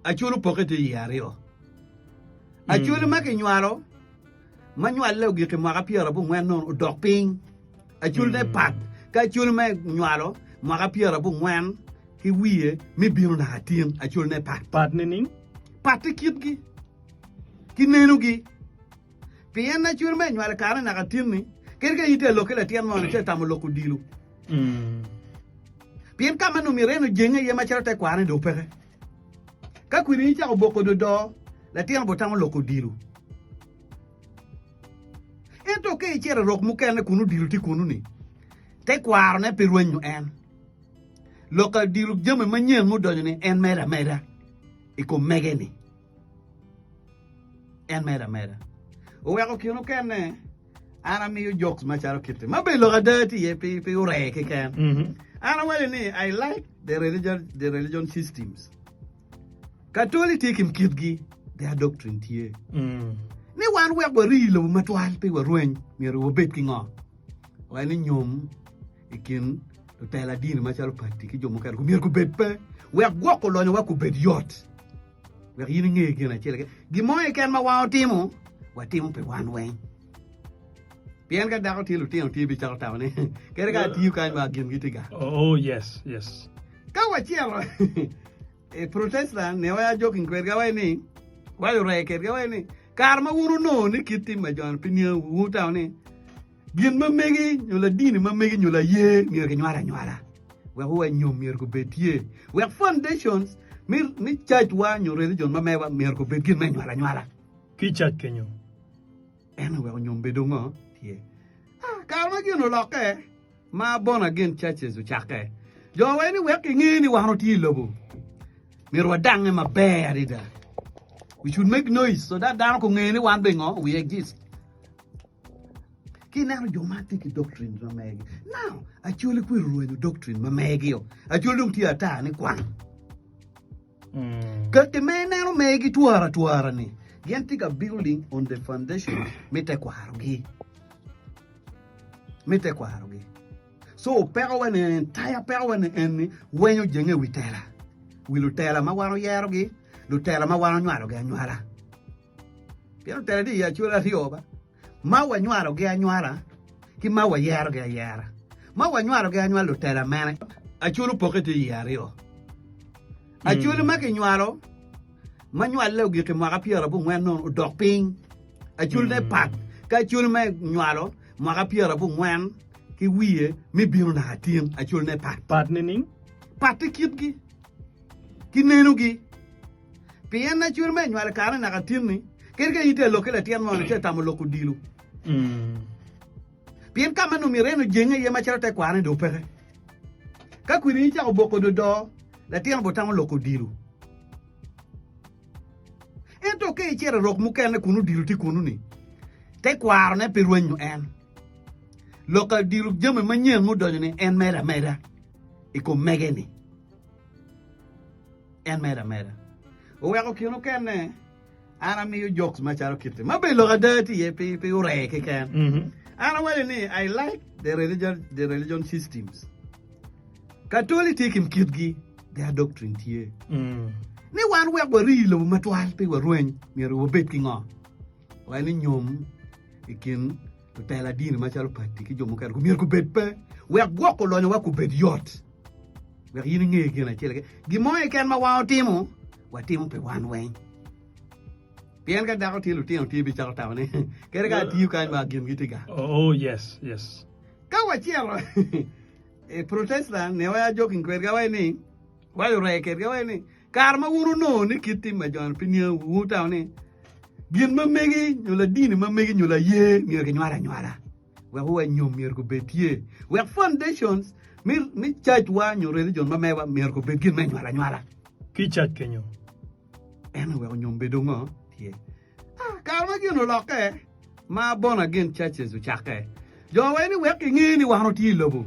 achulu pocket yario achulu make nywalo manywal le gi ke maka piera bu ngwen non dok ping achulu ne pat ka achulu me nywalo maka piera bu ngwen ki wiye mi biro na hatin achulu ne pat ni pat kitgi ki nenu gi pien na chulu me nywalo kare na hatin ni kerke yite lokela tien mo ne tamo loku dilu pien kama no mireno jenge ye machara te kwane do pere ka kwini cha oboko do la tien botamo loku dilu ento ke chere rok mukene kunu dilu ti kunu ni te kwaro ne perwenyu en loka dilu jeme manyen mo donyo ni en mera iko megeni en mera o wako kino kene ana mi jokes macharo kite mabe loka dati ye pe ure ke ken ana wale ni I like the religion systems Catholic take him kitgi their doctrine tie ni wan we go rilo matwal pe warwen mi ro bet kingo wani nyom ikin to tela din macharo pati ki jomo kan ko mi ko bet pe we go ko lo ni wa ko bet yot we yin nge gena chele gi moy ken ma wa timo wa timo pe wan wen bien ka da ko tilu ti bi charo taw ne kere ka tiu kan ma gem gitiga oh yes ka wa chiero e protestant ne wa joking kwer ga wa ni wa re ker ga wa ni kar ma wuru no ni kiti ma jon pinia wu taw ni gin ma megi nyola dini ma megi nyola ye mi ke nywara we huwa nyom mi ko betie we foundations mi church wa nyo religion ma mewa mi ko bet gin ma nywara ki church kenyo en we nyom bedongo tie kar ma gino loke ma born again churches u chake jo we ni we ke ngini wa no ti lobo mi ro dange ma be arida we should make noise so that down ko ngini wan bengo we exist kina dogmatic doctrine ma megi now actually ku ruwe doctrine ma megi yo actually dum ti ata ni kwan ka te mena no megi tuara ni genti ka building on the foundation mete kwarugi so pero when entire pero when en wenyo jenge witela wilutela ma waro yerogi lutela ma waro nywaro ga nywara pero tele di ya chura rioba ma wa nywaro ga nywara ki ma wa yero ga yara ma wa nywaro ga nywaro lutela mane achuru pocket yario achuru ma ke nywaro ma nywalo gi ke ma piera bu ngwen non dok ping achuru ne pat ka achuru me nywalo ma piera bu ngwen ki wiye mi biro na hatin achuru ne pat ni pat kitgi ki nenu gi pien na chur me nywal kare na hatin ni kerke yite lokela tien mo ne tamo loku dilu pien kama no mireno jenge ye macharo te kwane do pere ka kwini cha oboko do la tien botamo loku dilu ento ke chere rok mukene kunu dilu ti kunu ni te kwaro ne perwenyu en loka dilu jeme manyen mo donyo ni en mera iko megeni en mera o wako kino kene ana mi jokes macharo kite mabe loka dati ye pe ure ke ken ana wale ni I like the religion systems Catholic take him kitgi their doctrine tie ni wan we go rilo matwal pe warwen mi ro bet kingo wani nyom ikin to tela din macharo pati ki jomo kan ko mi ko bet pe we go ko lo ni wa ko bet yot we yin nge gena chele gi moy ken ma wa timo pe wan wen bien ka da ko tilu ti bi charo taw ne kere ka tiu kan ma gem gitiga oh yes ka wa chiero e protestant ne wa joking kwer ga wa ni wa re ker ga wa ni kar ma wuru no ni kiti ma jon pinia wu taw ni gin ma megi nyola dini ma megi nyola ye mi ke nywara we huwa nyom mi ko betie we foundations mi church wa nyo religion ma mewa mi ko bet gin ma nywara ki church kenyo en we nyom bedongo tie kar ma gino loke ma born again churches u chake jo we ni we ke ngini wa no ti lobo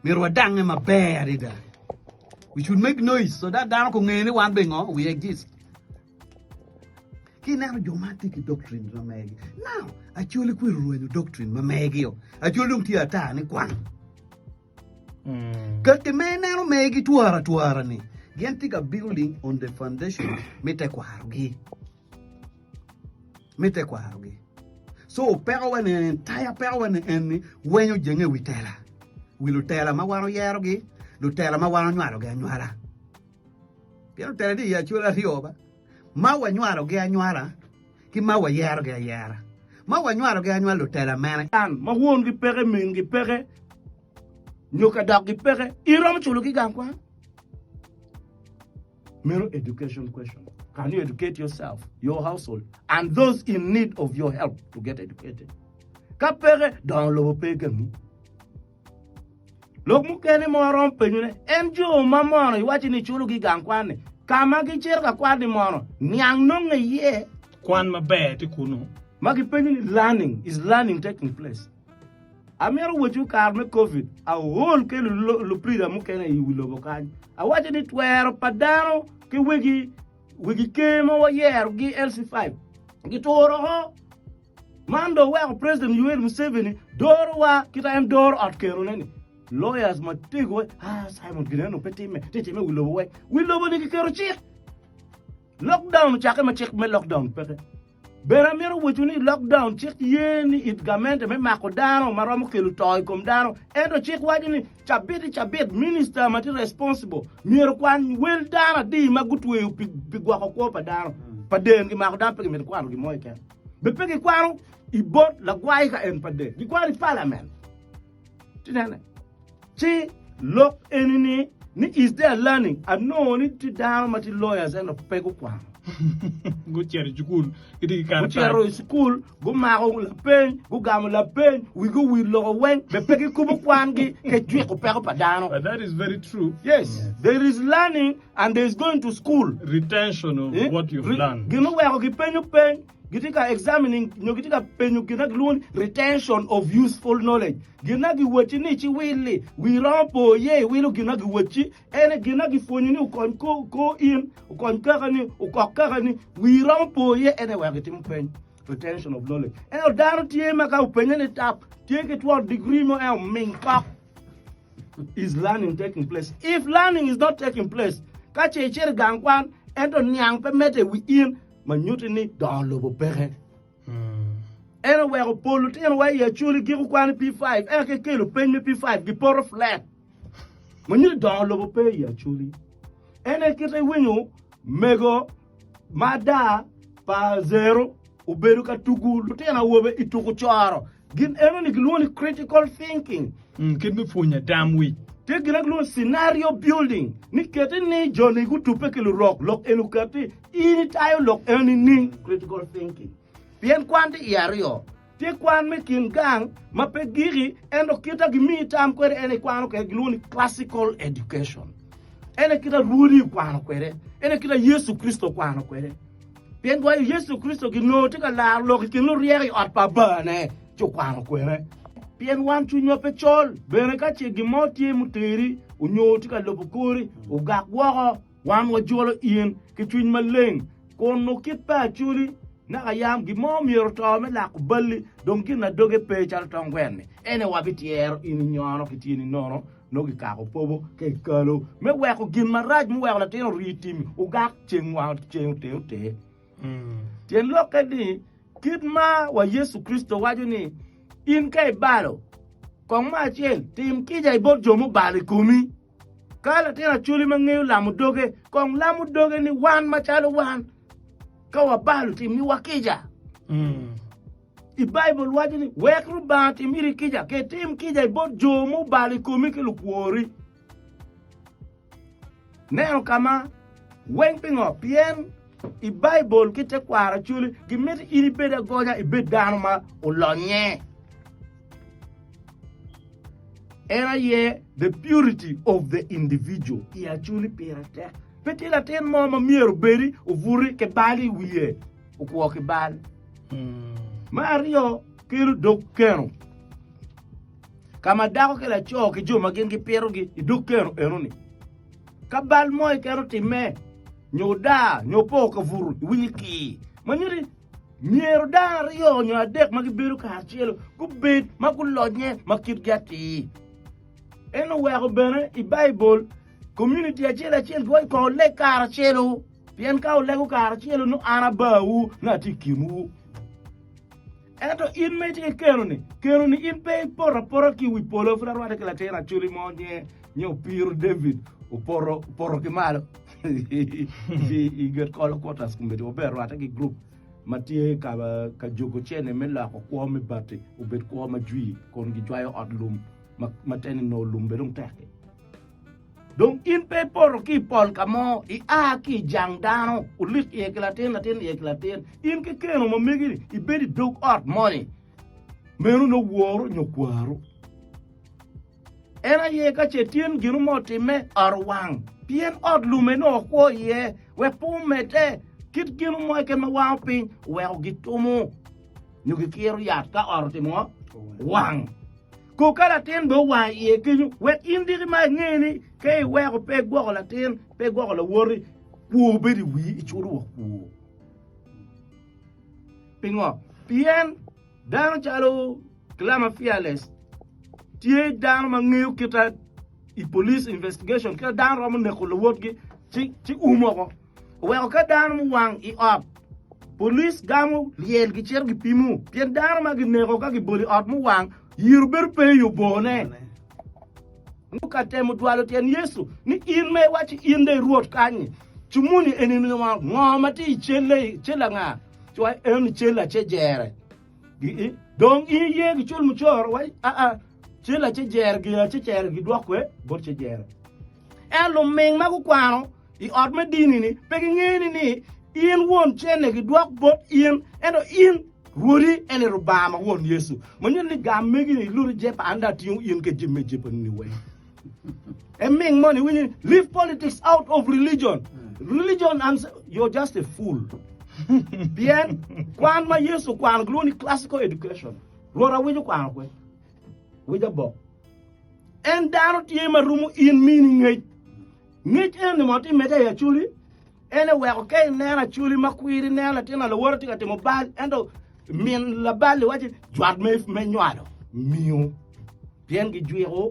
mi ro dange ma be arida we should make noise so that down ko ngini wan bengo we exist kina dogmatic doctrine ma megi now actually ku ruwe doctrine ma megi yo actually dum ti ata ni kwan ka te mena no megi tuara ni Gin tiga building on the foundation mete kwarugi. So pero when an entire pero when you jenge witela. We lutela ma wano yerogi, lutela ma wano nyaro ga nywara. Piano tele di ya chula rioba. Ma wa nywaro ga nywara, ki ma wa yero ga yera. Ma wa nywaro ga nywara lutela mena. An ma won gi pere min gi pere. Nyoka dak gi pere. Irom chulu ki gankwa. Mere education question. Can you educate yourself, your household, and those in need of your help to get educated? Kapere dans le pays. Lok mukene mo rom penyune enjo mamono iwachi ni chulu gi gankwane kama gi cherka kwadi mono nyang no ngeye Kwan mabe ti kuno. magi penyuni learning taking place. Amero wuchu kar me covid a whole ke lu prida mukene I wilo bokany awachi ni twero padano ke wigi kemo wa yer gi LC5 gi toro ho mando wa president Yoweri Museveni doro wa kita em doro at kero neni lawyers matigo Simon Gineno petime tetime wilobo ni kero chik lockdown chake ma chik me lockdown pete bera mero wuchuni lockdown chik yeni it gamente me makodano maromo kelu toy kom dano endo chik wajini chabit minister mati responsible mero kwan wel dana di magutwe pigwa ko pa dano paden gi makodano pe me kwano gi moy ken be pegi kwano ibot la gwai ka en paden gi kwani parliament tinene See, look, any ni is there learning? I know need to down mati lawyers and of pego kwang. Go chere jukul. Iti Go kan. chere school, go maro la pen, go gamu la pen, we go with lo wen, be pegi kubo kwangi, ke jwe ko pego padano. But that is very true. Yes, there is learning and there is going to school. Retention of what you've learned. Gino wero ki pen, gitika examining, no gitika pen, ginak loan retention of useful knowledge. Ginagi wachi ni chi wili, we rampo ye, wilo ginagi wachi, ene ginagi foni ni ukon ko in, ukon kakani, we rampo ye, ene wagitim pen. Retention of knowledge. Ene dano tiye maka upenye ni tap, tiye kitwa degree mo ming pak. Is learning taking place? If learning is not taking place, kache chere gangwan, ento nyang pemete within, manyuti ni dans le bopere. Eno wero polo eno wa ya chuli giru kwani P5 eke kelo penye P5 gi poro flat manyuti dans le bopere ya chuli ene kite winyo mego mada pa zero uberu ka tugulu tena wobe ituku choro gin eno ni gloni critical thinking Kidmi funya damn week. te gina gloni scenario building ni kete ni joni gutupe kelo rock enu kati ini tayo lock enu ni critical thinking Bien kwanti yario. Te kwan me kin gang ma pe giri endo kita gimi tam kwere ene kwano ke gluni classical education. Ene kita ruri kwano kwere. Ene kita Yesu Kristo kwano kwere. Bien kwa Yesu Kristo gino tika la lo kino rieri at pa bane cho kwano kwere. Bien wan chu nyope chol bene ka che gimoti muteri unyo tika lobukuri ugak woro wan wajolo in ke chuin maleng kono kipa chuli na ayam gi mom yor to me la ko balli donc na doge pe chal ton gwenne ene wabitier in nyono kitini nono no gi ka ko pobo ke kalo me we ko gin maraj mu we la ten ritimi u gak cheng wa cheng te tien lokadi kidma wa Yesu Kristo wajuni in kai balo kong ma chen tim kija ibot jomu bali kumi kala tena chuli mangeyo lamu doge kong lamu doge ni wan machalo wan kawa balu tim ni wakija I Bible wajini wekru ba tim iri kija ke tim kija ibot jomu bali kumi ke lukwori neno kama weng pingo pien I Bible kite kwara chuli gimeti iri beda goja ibedano ma ulonye era ye the purity of the individual I actually pirate peti la ten mama miero beri uvuri ke bali wiye ukwo ke bali Mario kiru dokero kama dako ke la cho ke joma gen ke pero gi dokero eroni kabal moy kero time nyoda nyopo ka vuru wiki manyuri miero da rio nyo dek magi beru ka chielo ku bet makulonye makit gati eno wego bene I Bible community achiel dwai ko le kar achielo pien ka olego kar achielo no anabau na tikimu eto in meti keroni in pe porra ki wi polo fra rwate kala tera chuli monye nyo pir David uporo ki malo i get call quarters kumbe ober rwate ki group matie ka jogo chene mela ko kwa me bate ubet kwa ma jwi kon gi jwayo odlum mateni no lumbe dong teke donc in pe por ki pol kamo I a ki jang dano ulit e klaten in ke keno mo megiri I bedi dog art money menu no woro nyokwaro era ye ka chetien ginu motime arwang pien od lume no ko ye we pumete kit ginu mo ke ma wang pin we gitumu nyugi kiru yat ka ortimo wang ko kala ten bo wa ye kinyu we indiri ma ngeni ke we ko pe gwo la ten pe gwo la wori wo be di wi ichuru wo pingo pien dan chalo klama fearless tie dan ma ngiu kita I police investigation ka dan ro mo ne ko lo wotgi ci umo ko we ko ka dan mu wang I op police gamu liel gi cher gi pimu pien dan ma gi ne ko ka gi boli op mu wang yirber pe yo bone nuka temu dwalo ten Yesu ni in me wachi in de ruot kanyi chumuni enini wa ngoma ti chela nga chwa en chela chejere donc in ye gi chul muchor wai chela chejere gi dwakwe bor chejere elo meng ma ku kwano I ot me dini ni pe ngeni ni in won chene gi dwak bot in eno in Ruri ene rubama won Yesu. Monyen ni gam megi ni luru jepa anda tiung in ke jimme jepa ni way. And make money we need leave politics out of religion. Religion and you're just a fool. Bien, kwan ma Yesu kwan gloni classical education. Lora wejo kwan kwe. Wejo bo. En daro tie ma rumu in meaning ngej. Ngej en moti meta ya chuli. Ene we okay nena chuli makwiri nena tena lo worti ka temo bal endo min la balle wati jwat me nywado miu bien gi juiro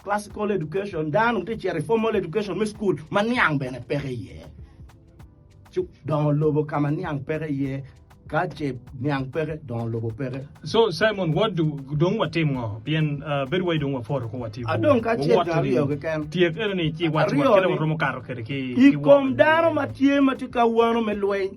classical education dan te chere formal education me school maniang bene pere ye chu dans lobo kama niang pere ye ka che niang pere dans lobo pere. So Simon, what don't what team ngo bien very way don't for ko what team adon ka che gario ke kan tie ni ti wat kele romo karo ke I kom daro matie matika wano me loy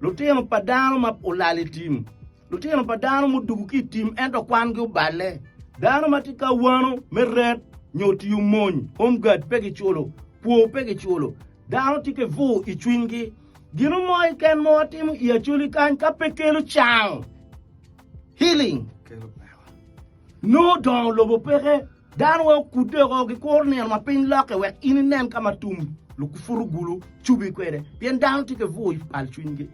Lutino padano ma ulali team. Lutino padano mu dugu ki team ento kwan gi bale. Dano matika wano me red nyoti yu mony. Home guard pegi chulo. Puo pegi chulo. Dano tike vo I chwingi. Gino mo ken mo team I chuli kan ka pekelu chang. Healing. No don lobo pere. Dano wa kudero gi korner ma pin loke wek ininen kama tum. Lukufuru gulu chubi kwede. Bien dano tike vo al chwingi.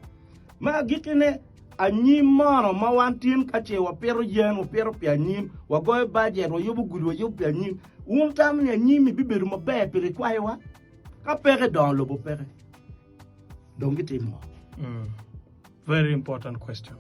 Ma gikine anyim mano ma wantin kache wa pero yen wa pero pi anyim wa goy budget wa yobu gudu wa yobu pi anyim tam ni anyim biberu ma be pere kwai wa ka pere don lobo pere donc ite mo. Very important question.